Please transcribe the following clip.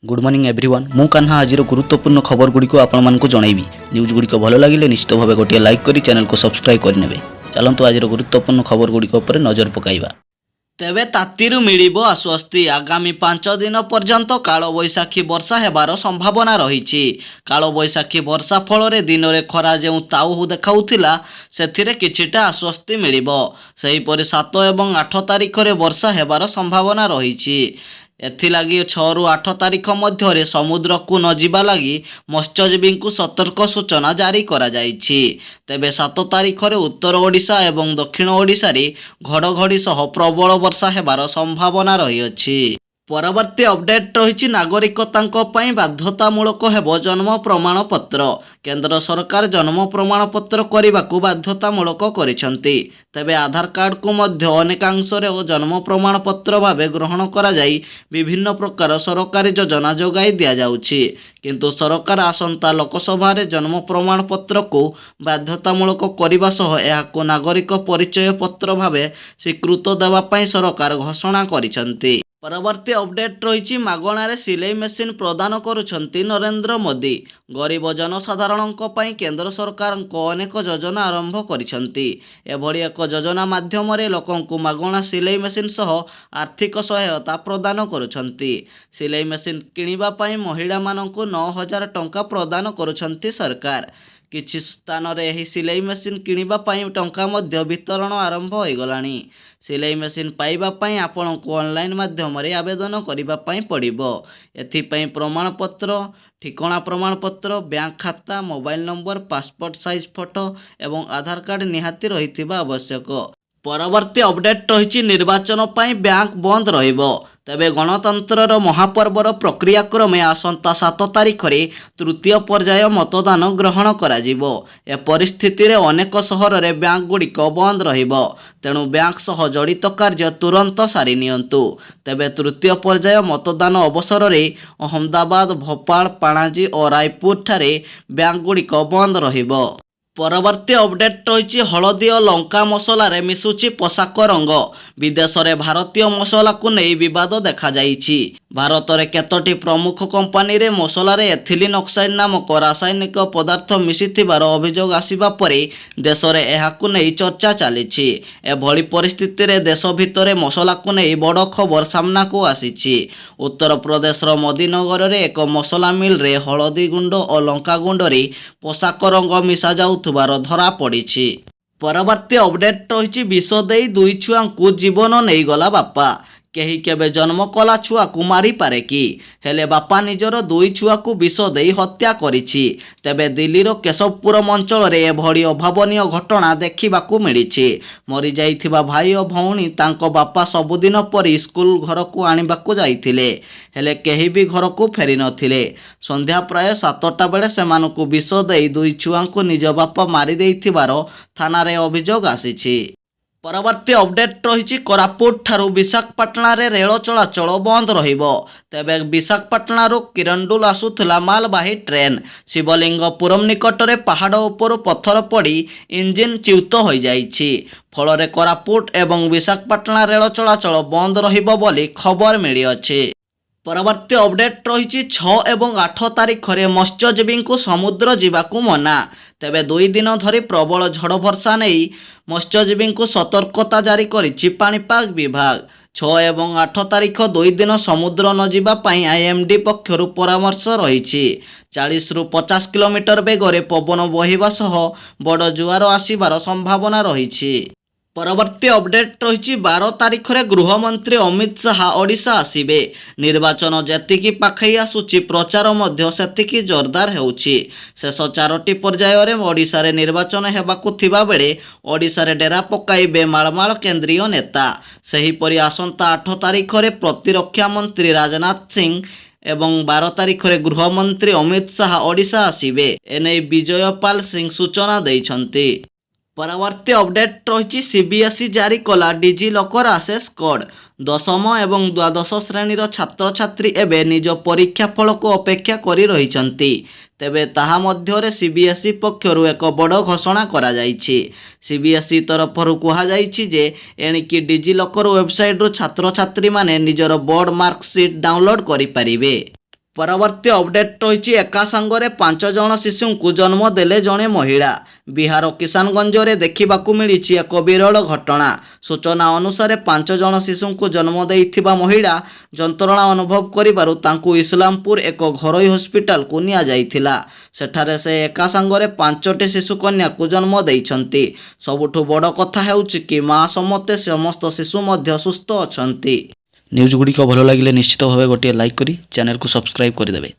Good morning everyone मु कान्हा आज गुरुत्वपूर्ण खबर गुड़िक आपको जनइबी। न्यूज गुड़िक भल लगे निश्चित भाव गोटे लाइक करी चैनल को सब्सक्राइब करने। चलतु आज गुरुत्वपूर्ण खबर गुड़िक नजर पकाइबा। तेबे तातीरु मिलिबो आश्वस्ति। आगामी 5 दिन पर्यंत कालबैशाखी वर्षा हेबार संभावना रही। कालबैशाखी वर्षा फल दिन में खरा जो ताऊ देखाउथिला सेथिरे किछिटा आश्वस्ति मिलिबो। सेहीपरि 7 और 8 तारिख में वर्षा हेबार संभावना रही। एथिलागी 6 ରୁ 8 तारिख मध्य समुद्र को न जिबा लगी मत्स्यजीवी को सतर्क सूचना जारी करा जाइछि। तेबे 7 तारिख में उत्तर ओडिशा एवं दक्षिण ओडिशा रे घड़घड़ी सह प्रबल वर्षा हेबार संभावना रही अछि। परवर्ती अपडेट रही नागरिकता बाध्यतामूलक हेबो जन्म प्रमाणपत्र। केंद्र सरकार जन्म प्रमाणपत्र करने को बाध्यतामूलक करिसेंती। तेबे आधार कार्ड को मध्य अनेकांशरे जन्म प्रमाणपत्र भावे ग्रहण करा जाई विभिन्न प्रकार सरकारी योजना जोगाई दिया जाउछि। किंतु सरकार आसंता लोकसभा रे जन्म प्रमाणपत्र को बाध्यतामूलक करने सह एहाको नागरिक परिचय पत्र भावे स्वीकृत देवा पई सरकार घोषणा करिसेंती। परवर्ती अपडेट रही मागणारे सिलाई मेसिन प्रदान करुछंती नरेंद्र मोदी। गरीब जनसाधारण केंद्र सरकार अनेक योजना आरंभ करिसेंती। एभली एक योजना माध्यम लोकंकु मागणा सिलाई मेसिन सह आर्थिक सहायता प्रदान करुछंती। सिलाई मेसिन किनिबा पई महिला मानंकु 9,000 टंका प्रदान करुछंती सरकार। किछि स्थान रे एही सिलाई मेसिन किनिबा पई टंका मध्य वितरण आरंभ हो गलानी। सिलाई मेसिन पाइबा पई आपनकु ऑनलाइन माध्यम रे आवेदन करिबा पई पड़िबो। एथि पई प्रमाणपत्र, ठिकाना प्रमाणपत्र, बैंक खाता, mobile number, passport size photo एवं आधार कार्ड निहाती रहिथिबा आवश्यक। परवर्ती अपडेट रही निर्वाचन पई बैंक बंद रहिबो। तेबे गणतंत्र महापर्वर प्रक्रियाक्रमे आसंता 7 तारिख में तृतीय पर्याय मतदान ग्रहण करा जिवो। ए परिस्थिति रे अनेक सहर रे बैंक गुड़िक बंद रहिबो। तेणु बैंक सह जड़ित कार्य तुरंत सारी नियंतु। तेबे तृतीय पर्याय मतदान अवसर रे अहमदाबाद, भोपाल, पणाजी और रायपुर ठारे बैंक गुड़िक बंद रहिबो। परवर्ती अपडेट रही हलदी और लंका मसला रे मिसुची पोशाक रंग। विदेश में भारतीय मसला को नहीं बद देखा जाइछि। भारत में केतोटी प्रमुख कंपानी रे मसला रे एथिलीन ऑक्साइड नामक रासायनिक पदार्थ मिसिथिबार अभियोग आसिबा परे देश में एहाकु नहीं चर्चा चलीछि। एभली परिस्थिति रे देश भितर मसला को नहीं बड़ खबर सामना को आसीछि। उत्तर प्रदेश मोदीनगर रे एक मसला मिल रे हलदी गुंड और लंका गुंड रे पोशाक रंग मिसा जाउ धरा पड़ी। परवर्ती अपडेट रही विष दे 2 छुआ को जीवन नहीं गला बापा। केही केबे जन्म कला छुआ को मारी पारे कि हेले बापा निजर 2 छुआ को विष दे हत्या करिछि। तेबे दिल्लीर केशवपुर अंचल रे एभली अभावनीय घटना देखिबाकू मिलिछि। मरी जाइथिबा भाई और भौणी तांको बापा सबुदिन परी स्कूल घर को आनिबाकू जाइथिले हेले केही भी घर को फेरी नथिले। संध्या प्राय 7टा बेले सेमानकू विष दे 2 छुआ को निज बापा मारी देइथिबार थाना रे अभियोग आसीछि। परवर्ती अपडेट रही कोरापुट ठारू विशाखापाटना रे रेल चलाचल बंद रहिबो। तेबे विशाखापाटना रू किरंडुल आसुथला मालबाही ट्रेन शिवलिंगपुरम निकट रे पहाड़ उपर पत्थर पड़ी इंजिन च्युत हो जाइछि। फल रे कोरापुट एवं विशाखापाटना रेल चलाचल बंद रहिबो बोली खबर मिली अछि। परवर्ती अपडेट रही 6 और 8 तारिख में मत्स्यजीवी को समुद्र जीवाकू मना। तेबे 2 दिन धरी प्रबल झड़ वर्षा नहीं मत्स्यजीवी को सतर्कता जारी करिछि पाणीपाग विभाग। 6 और 8 तारिख 2 दिन समुद्र न जीवा पई आईएमडी पक्षरु परामर्श रही। 40 ରୁ 50 किलोमीटर बेगरे पवन बहिबा सह बड़ जुआर आसिबार संभावना रही। परवर्ती अपडेट रही 12 तारिख में गृहमंत्री अमित शाह ओडिशा आसिबे। निर्वाचन जेतिकी पाखई आसुची प्रचार मध्य सेतिकी जोरदार हेउची। शेष 4टी पर्याय रे ओडिशा रे निर्वाचन हेबाकू थिबा बेले ओडिशा रे डेरा पकाइबे मालमाल केंद्रीय नेता। सेहीपरि आसंता 8 तारिख में प्रतिरक्षा मंत्री राजनाथ सिंह एवं 12 तारिख में गृहमंत्री अमित शाह ओडिशा आसिबे। एने विजयपाल सिंह सूचना दैछंती। परवर्ती अपडेट रही सीबीएसई जारी कला डिजी लकर आसेस कोड। 10ମ एवं द्वादश श्रेणी छात्र छात्री एवं निज परीक्षा फल को अपेक्षा करी रहिछंती। तेबे ताहा मध्य सीबीएसई पक्षरु एक बड़ घोषणा करा जाइछि। सीबीएसई तरफरु कहा जाइछि जे एणिकी डिजी लकर वेबसाइट रु छात्र छात्री माने निजर बोर्ड मार्कशीट डाउनलोड करि परिबे। ପରବର୍ତ୍ତୀ ଅପଡେଟ୍ ରହିଛି ଏକା ସାଙ୍ଗରେ 5 ଜଣ ଶିଶୁଙ୍କୁ ଜନ୍ମ ଦେଲେ ଜଣେ ମହିଳା। ବିହାର କିଶାନଗଞ୍ଜରେ ଦେଖିବାକୁ ମିଳିଛି ଏକ ବିରଳ ଘଟଣା। ସୂଚନା ଅନୁସାରେ 5 ଜଣ ଶିଶୁଙ୍କୁ ଜନ୍ମ ଦେଇଥିବା ମହିଳା ଯନ୍ତ୍ରଣା ଅନୁଭବ କରିବାରୁ ତାଙ୍କୁ ଇସଲାମପୁର ଏକ ଘରୋଇ ହସ୍ପିଟାଲକୁ ନିଆଯାଇଥିଲା। ସେଠାରେ ସେ ଏକା ସାଙ୍ଗରେ 5ଟି ଶିଶୁ କନ୍ୟାକୁ ଜନ୍ମ ଦେଇଛନ୍ତି। ସବୁଠୁ ବଡ଼ କଥା ହେଉଛି କି ମା ସମେତ ସମସ୍ତ ଶିଶୁ ମଧ୍ୟ ସୁସ୍ଥ ଅଛନ୍ତି। ନ୍ୟୁଜ୍ ଗୁଡ଼ିକ ଭଲ ଲାଗିଲେ ନିଶ୍ଚିତ ଭାବେ ଗୋଟିଏ ଲାଇକ୍ କରି ଚ୍ୟାନେଲକୁ ସବସ୍କ୍ରାଇବ୍ କରିଦେବେ।